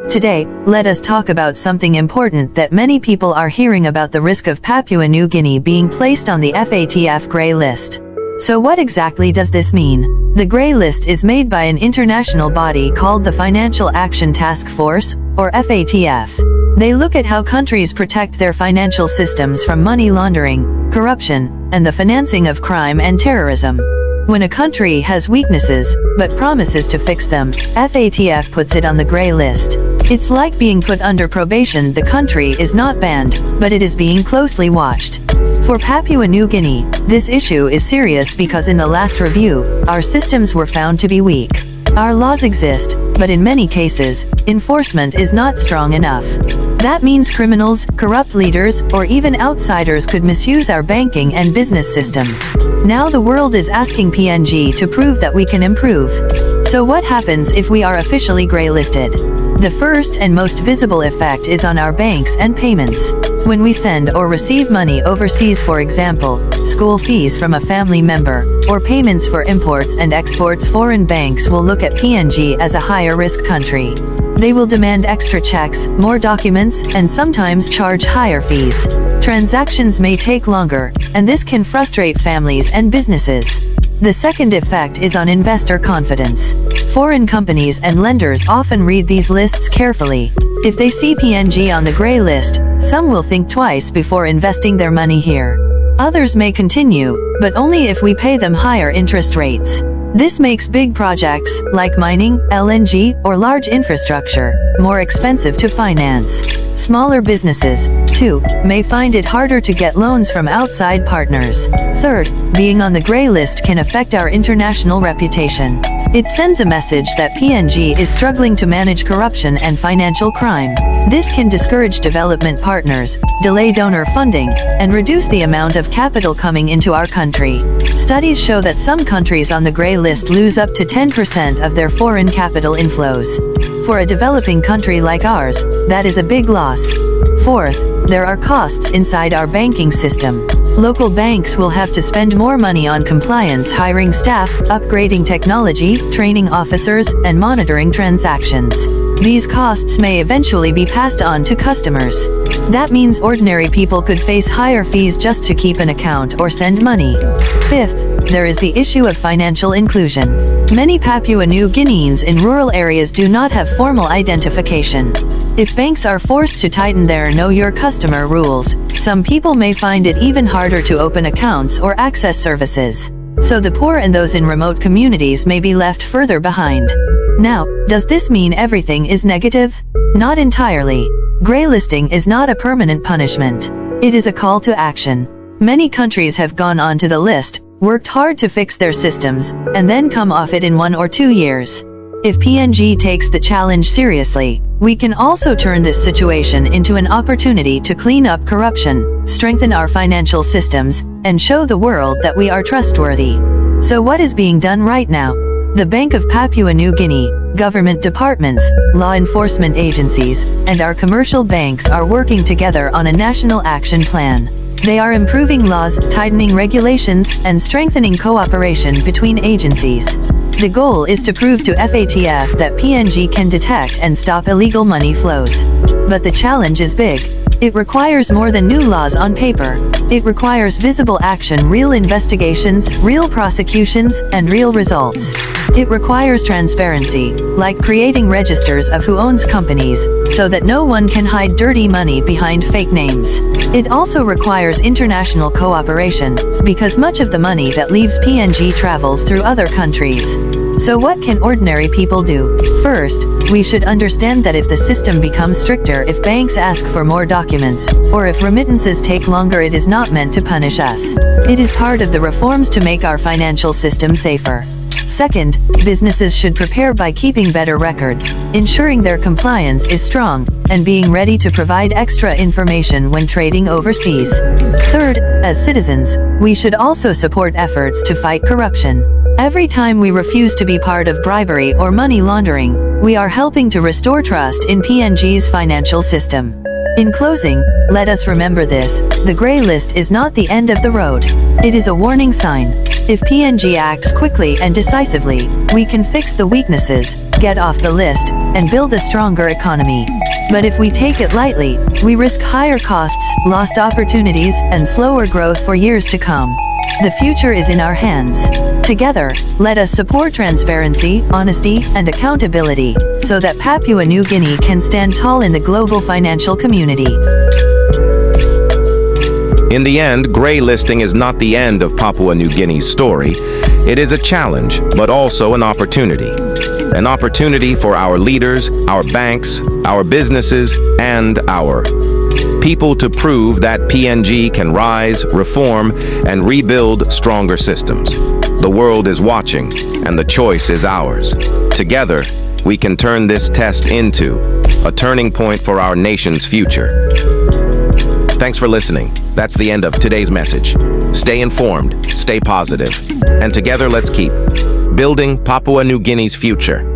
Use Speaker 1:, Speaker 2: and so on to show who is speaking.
Speaker 1: Today, let us talk about something important that many people are hearing about: the risk of Papua New Guinea being placed on the FATF Grey List. So what exactly does this mean? The Grey List is made by an international body called the Financial Action Task Force, or FATF. They look at how countries protect their financial systems from money laundering, corruption, and the financing of crime and terrorism. When a country has weaknesses, but promises to fix them, FATF puts it on the Grey List. It's like being put under probation. The country is not banned, but it is being closely watched. For Papua New Guinea, this issue is serious because in the last review, our systems were found to be weak. Our laws exist, but in many cases, enforcement is not strong enough. That means criminals, corrupt leaders, or even outsiders could misuse our banking and business systems. Now the world is asking PNG to prove that we can improve. So what happens if we are officially grey-listed? The first and most visible effect is on our banks and payments. When we send or receive money overseas, for example, school fees from a family member, or payments for imports and exports, foreign banks will look at PNG as a higher risk country. They will demand extra checks, more documents, and sometimes charge higher fees. Transactions may take longer, and this can frustrate families and businesses. The second effect is on investor confidence. Foreign companies and lenders often read these lists carefully. If they see PNG on the Grey List, some will think twice before investing their money here. Others may continue, but only if we pay them higher interest rates. This makes big projects, like mining, LNG, or large infrastructure, more expensive to finance. Smaller businesses, too, may find it harder to get loans from outside partners. Third, being on the Grey List can affect our international reputation. It sends a message that PNG is struggling to manage corruption and financial crime. This can discourage development partners, delay donor funding, and reduce the amount of capital coming into our country. Studies show that some countries on the Grey List lose up to 10% of their foreign capital inflows. For a developing country like ours, that is a big loss. Fourth, there are costs inside our banking system. Local banks will have to spend more money on compliance, hiring staff, upgrading technology, training officers, and monitoring transactions. These costs may eventually be passed on to customers. That means ordinary people could face higher fees just to keep an account or send money. Fifth, there is the issue of financial inclusion. Many Papua New Guineans in rural areas do not have formal identification. If banks are forced to tighten their Know Your Customer rules, some people may find it even harder to open accounts or access services. So the poor and those in remote communities may be left further behind. Now, does this mean everything is negative? Not entirely. Grey-listing is not a permanent punishment. It is a call to action. Many countries have gone onto the list, worked hard to fix their systems, and then come off it in 1 or 2 years. If PNG takes the challenge seriously, we can also turn this situation into an opportunity to clean up corruption, strengthen our financial systems, and show the world that we are trustworthy. So what is being done right now? The Bank of Papua New Guinea, government departments, law enforcement agencies, and our commercial banks are working together on a national action plan. They are improving laws, tightening regulations, and strengthening cooperation between agencies. The goal is to prove to FATF that PNG can detect and stop illegal money flows. But the challenge is big. It requires more than new laws on paper. It requires visible action, real investigations, real prosecutions, and real results. It requires transparency, like creating registers of who owns companies, so that no one can hide dirty money behind fake names. It also requires international cooperation, because much of the money that leaves PNG travels through other countries. So what can ordinary people do? First, we should understand that if the system becomes stricter, if banks ask for more documents, or if remittances take longer, it is not meant to punish us. It is part of the reforms to make our financial system safer. Second, businesses should prepare by keeping better records, ensuring their compliance is strong, and being ready to provide extra information when trading overseas. Third, as citizens, we should also support efforts to fight corruption. Every time we refuse to be part of bribery or money laundering, we are helping to restore trust in PNG's financial system. In closing, let us remember this: the Grey List is not the end of the road. It is a warning sign. If PNG acts quickly and decisively, we can fix the weaknesses, get off the list, and build a stronger economy. But if we take it lightly, we risk higher costs, lost opportunities, and slower growth for years to come. The future is in our hands. Together, let us support transparency, honesty, and accountability, so that Papua New Guinea can stand tall in the global financial community.
Speaker 2: In the end, gray listing is not the end of Papua New Guinea's story. It is a challenge, but also an opportunity. An opportunity for our leaders, our banks, our businesses, and our people to prove that PNG can rise, reform, and rebuild stronger systems. The world is watching, and the choice is ours. Together, we can turn this test into a turning point for our nation's future. Thanks for listening. That's the end of today's message. Stay informed, stay positive, and together let's keep building Papua New Guinea's future.